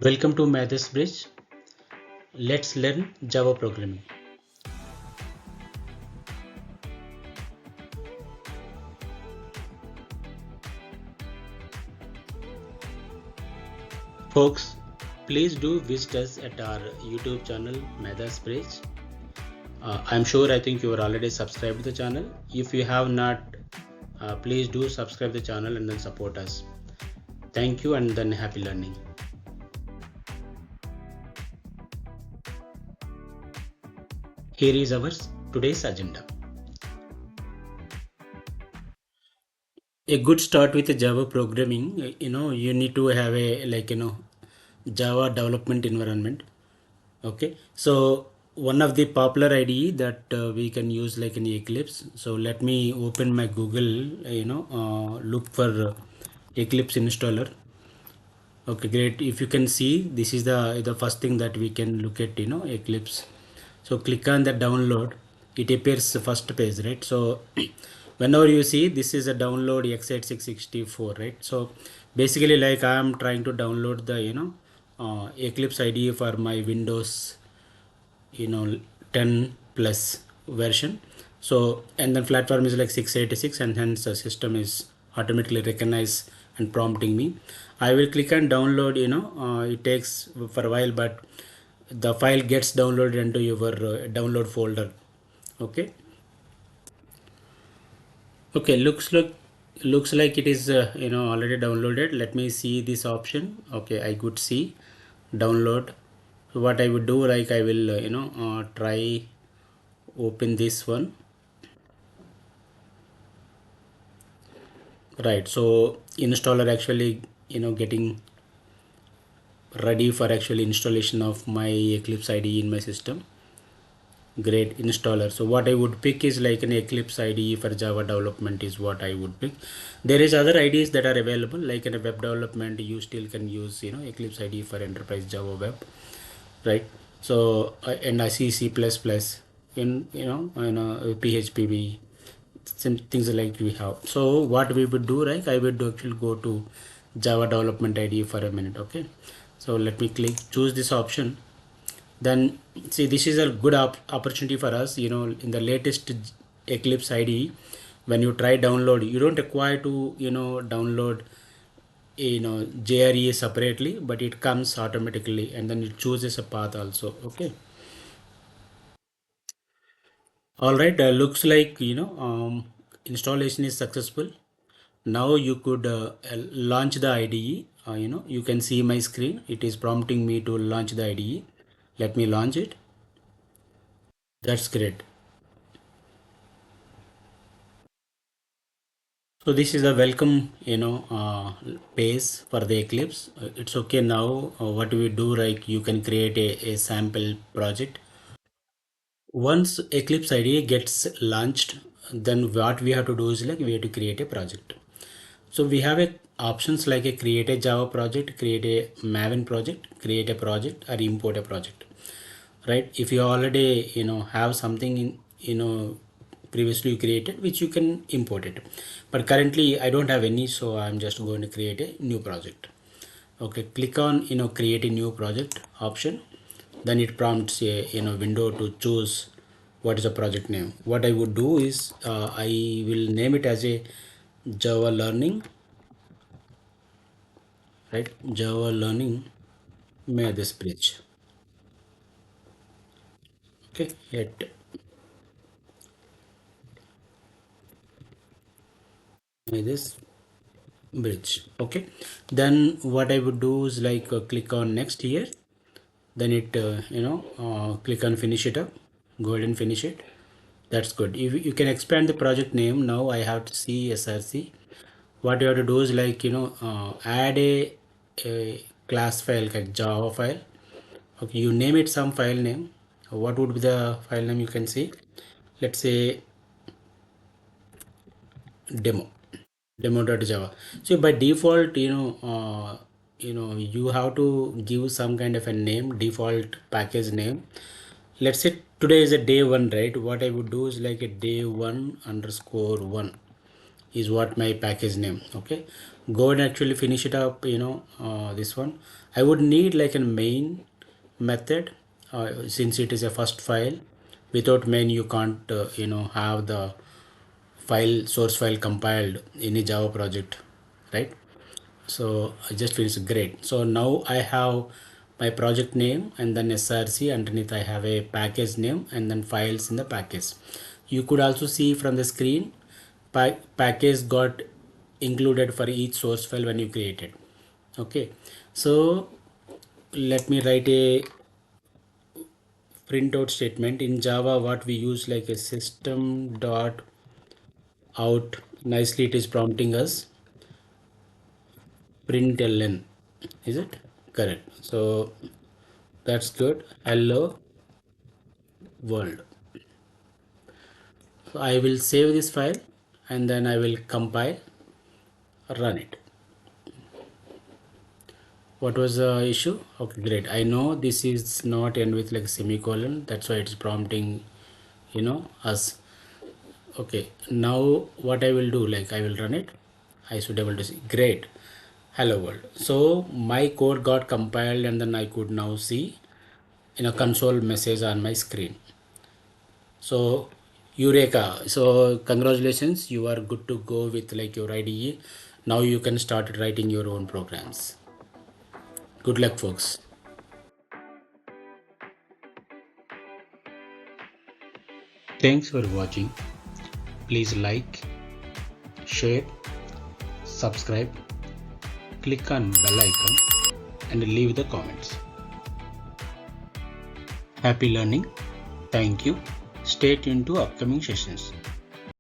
Welcome to Maths Bridge. Let's learn Java programming. Folks, please do visit us at our YouTube channel Maths Bridge. I think you are already subscribed to the channel. If you have not, please do subscribe the channel and then support us. Thank you and then happy learning. Here is our today's agenda. A good start with Java programming, you need to have a Java development environment. Okay, so one of the popular IDE that we can use like in Eclipse. So let me open my Google, look for Eclipse installer. Okay, great. If you can see, this is the first thing that we can look at, Eclipse. So click on the download. It appears the first page, right? So whenever you see, this is a download x86 right? So basically, like I am trying to download the Eclipse IDE for my Windows 10 plus version. So and then platform is like 686, and hence the system is automatically recognize and prompting me. I will click on download. It takes for a while, but the file gets downloaded into your download folder. Okay. Okay, looks like it is already downloaded. Let me see this option. Okay, I could see download. So what I would do, like I will try open this one. Right, so installer actually getting ready for actually installation of my Eclipse IDE in my system. Great installer. So what I would pick is like an Eclipse IDE for Java development is what I would pick. There is other IDEs that are available, like in a web development you still can use Eclipse IDE for enterprise Java web, right? So and I see C++ in PHP, some things like we have. So what we would do, right? I would actually go to Java development IDE for a minute. Okay, so let me choose this option. Then see, this is a good opportunity for us. In the latest Eclipse IDE, when you try download, you don't require to download JRE separately, but it comes automatically, and then it chooses a path also. Okay. All right, looks like installation is successful. Now you could launch the IDE. You can see my screen. It is prompting me to launch the IDE. Let me launch it. That's great. So this is a welcome, page for the Eclipse. It's okay now. What we do, like you can create a sample project. Once Eclipse IDE gets launched, then what we have to do is like we have to create a project. So we have options like a create a Java project, create a Maven project, create a project, or import a project. Right? If you already have something in previously created, which you can import it. But currently I don't have any, so I'm just going to create a new project. Okay, click on create a new project option. Then it prompts a window to choose what is the project name. What I would do is I will name it as a Java learning, right? Java learning may this bridge. Okay, yet may this bridge. Okay, then what I would do is like click on next here. Then it click on finish it up. Go ahead and finish it. That's good. If you can expand the project name, now I have to see src. What you have to do is like add a class file like Java file. Okay, you name it some file name. What would be the file name? You can see, let's say demo.java. So by default you have to give some kind of a name, default package name. Let's say today is a day one, right? What I would do is like a day one underscore one. is what my package name. Okay, go and actually finish it up, this one. I would need like a main method, since it is a first file. Without main you can't have the file source file compiled in a Java project, right? So I just finished. Great. So now I have my project name and then src. Underneath I have a package name and then files in the package. You could also see from the screen, package got included for each source file when you create it. Okay, so let me write a printout statement in Java. What we use like a system dot out. Nicely it is prompting us println. Is it correct? So that's good. Hello world. So I will save this file and then I will compile, run it. What was the issue? Okay, great. I know this is not end with like a semicolon. That's why it's prompting, us. Okay, now what I will do, like I will run it. I should be able to see. Great. Hello world. So my code got compiled and then I could now see console message on my screen. So Eureka. So congratulations, you are good to go with like your IDE. Now you can start writing your own programs. Good luck, folks. Thanks for watching. Please like, share, subscribe, click on bell icon and leave the comments. Happy learning. Thank you. Stay tuned to upcoming sessions.